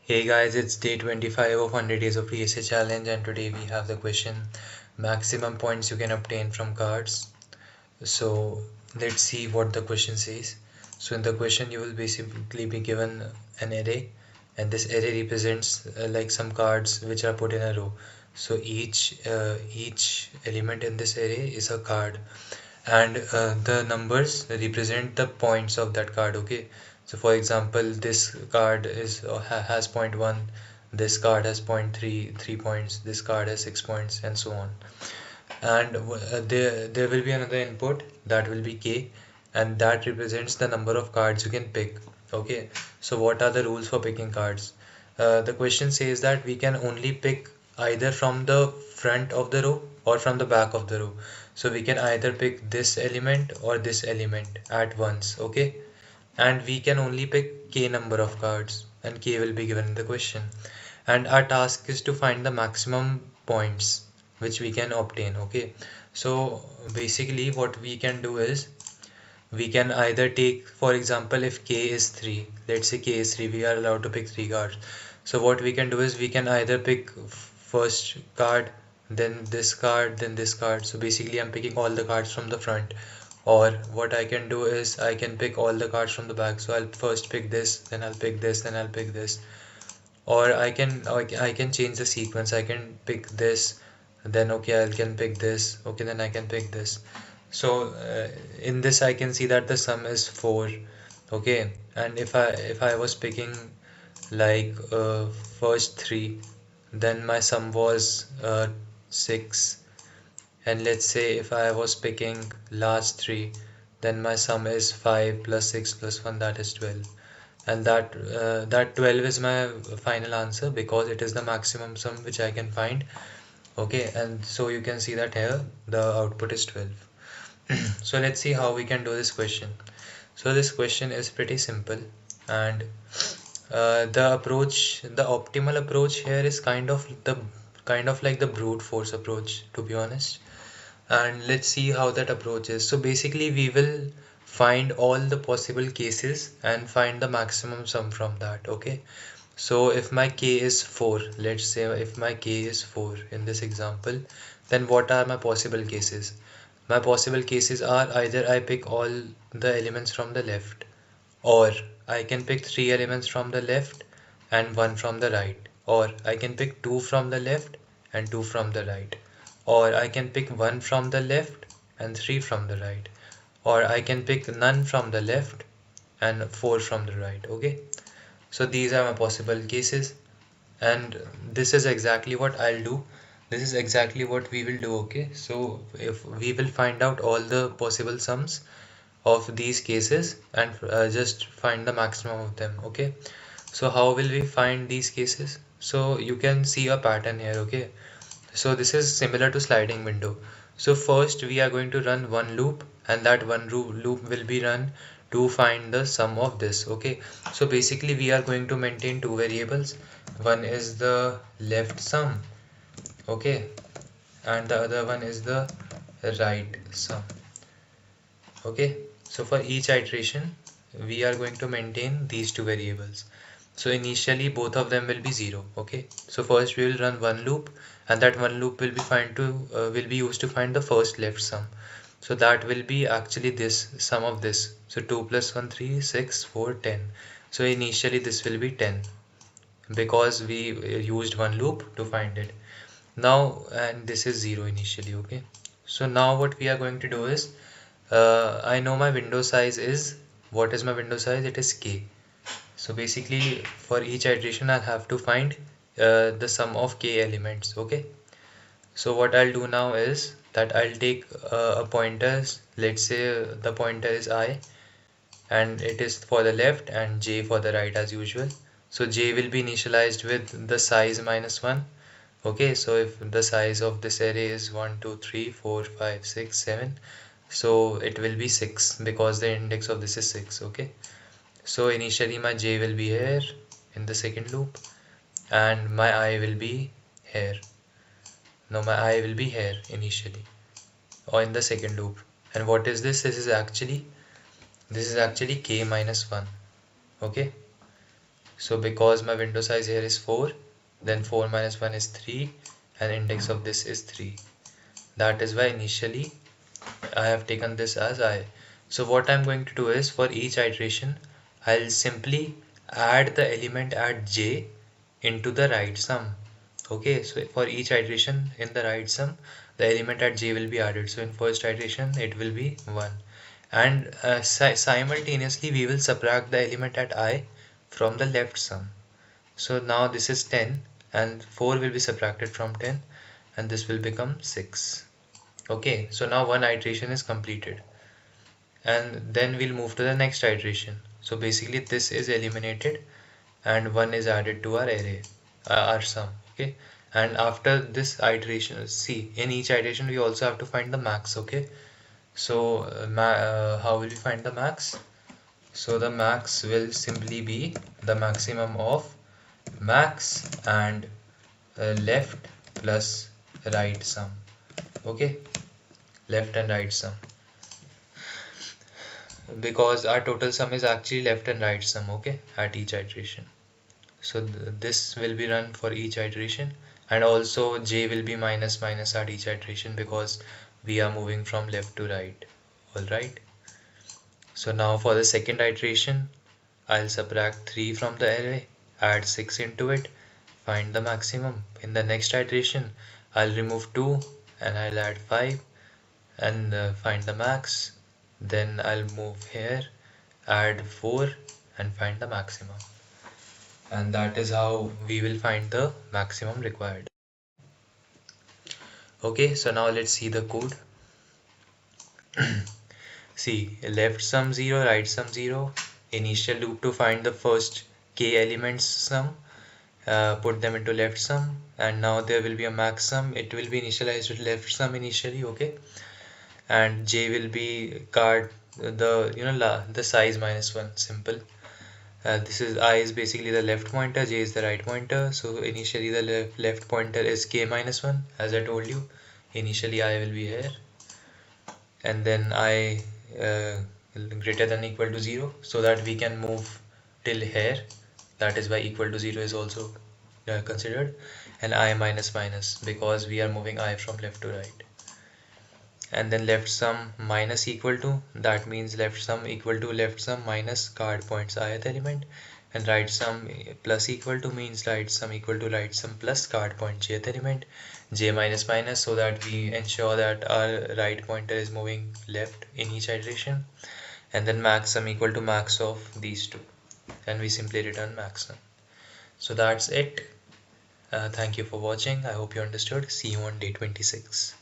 Hey guys, it's day 25 of 100 days of PSA challenge, and today we have the question maximum points you can obtain from cards. So let's see what the question says. So in the question you will basically be given an array, and this array represents like some cards which are put in a row. So each element in this array is a card, and the numbers represent the points of that card. Okay, so for example, this card has point 1, this card has point 3, 3 points, this card has 6 points, and so on. And there will be another input that will be k, and that represents the number of cards you can pick. Okay, so what are the rules for picking cards? The question says that we can only pick either from the front of the row or from the back of the row. So we can either pick this element or this element at once. Okay, and we can only pick k number of cards, and k will be given in the question, and our task is to find the maximum points which we can obtain. Okay, so basically what we can do is we can either take, for example, if k is 3, let's say k is 3, we are allowed to pick 3 cards. So what we can do is we can either pick first card, then this card, then this card. So basically I'm picking all the cards from the front. Or what I can do is I can pick all the cards from the back. So I'll first pick this, then I'll pick this, then I'll pick this. Or I can change the sequence. I can pick this, then okay, I can pick this, okay, then I can pick this. So in this I can see that the sum is 4. Okay, and if I was picking like first 3, then my sum was 6. And let's say if I was picking last 3, then my sum is 5 plus 6 plus 1, that is 12. And that 12 is my final answer because it is the maximum sum which I can find. Okay, and so you can see that here the output is 12. So let's see how we can do this question. So this question is pretty simple, and the optimal approach here is kind of like the brute force approach, to be honest. And let's see how that approach is. So basically we will find all the possible cases and find the maximum sum from that. Okay, so if my k is 4, let's say if my k is 4 in this example, then what are my possible cases? My possible cases are either I pick all the elements from the left, or I can pick 3 elements from the left and 1 from the right, or I can pick 2 from the left and 2 from the right, or I can pick 1 from the left and 3 from the right, or I can pick none from the left and 4 from the right. Okay, so these are my possible cases, and this is exactly what I'll do. This is exactly what we will do. Okay, so if we will find out all the possible sums of these cases and just find the maximum of them. Okay, so how will we find these cases? So you can see a pattern here. Okay, so this is similar to sliding window. So first we are going to run one loop, and that one loop will be run to find the sum of this. Okay, so basically we are going to maintain two variables. One is the left sum, okay, and the other one is the right sum. Okay, so for each iteration we are going to maintain these two variables. So initially both of them will be 0. Okay, so first we will run one loop, and that one loop will be used to find the first left sum. So that will be actually this sum of this. So 2 plus 1 3 6 4 10. So initially this will be 10 because we used one loop to find it. Now, and this is 0 initially. Okay, so now what we are going to do is I know my window size is, what is my window size? It is k. So basically for each iteration I'll have to find the sum of k elements. Okay, so what I'll do now is that I'll take a pointer. Let's say the pointer is I, and it is for the left, and j for the right as usual. So j will be initialized with the size -1. Okay, so if the size of this array is 1 2 3 4 5 6 7, so it will be 6 because the index of this is 6. Okay, so initially my j will be here in the second loop, and my I will be here. Now my I will be here initially, or in the second loop. And what is this? This is actually k -1. Okay, So because my window size here is 4, then 4 minus 1 is 3, and index of this is 3. That is why initially I have taken this as I. So what I'm going to do is, for each iteration I'll simply add the element at j into the right sum. Okay, so for each iteration in the right sum, the element at j will be added. So in first iteration it will be 1, and simultaneously we will subtract the element at I from the left sum. So now this is 10, and 4 will be subtracted from 10, and this will become 6. Okay, so now one iteration is completed, and then we'll move to the next iteration. So basically this is eliminated and 1 is added to our array, our sum. Okay, and after this iteration, see, in each iteration we also have to find the max. Okay, so how will we find the max? So the max will simply be the maximum of max and left plus right sum. Okay, left and right sum, because our total sum is actually left and right sum. Okay, at each iteration. So this will be run for each iteration, and also j will be minus minus at each iteration because we are moving from left to right. Alright, so now for the second iteration I'll subtract 3 from the array, add 6 into it, find the maximum. In the next iteration I'll remove 2 and I'll add 5 and find the max. Then I'll move here, add 4 and find the maximum. And that is how we will find the maximum required. Okay, so now let's see the code. See, left sum 0, right sum 0, initial loop to find the first k elements sum, put them into left sum, and now there will be a max sum. It will be initialized with left sum initially. Okay, and j will be card the the size minus 1, simple. This is I is basically the left pointer, j is the right pointer. So initially the left pointer is k minus 1, as I told you. Initially I will be here, and then I greater than equal to 0, so that we can move till here. That is why equal to 0 is also considered, and I minus minus because we are moving I from left to right. And then left sum minus equal to, that means left sum equal to left sum minus card points ith element, and right sum plus equal to means right sum equal to right sum plus card point jth element, j minus minus, so that we ensure that our right pointer is moving left in each iteration, and then max sum equal to max of these two, and we simply return max sum. So that's it. Thank you for watching. I hope you understood. See you on day 26.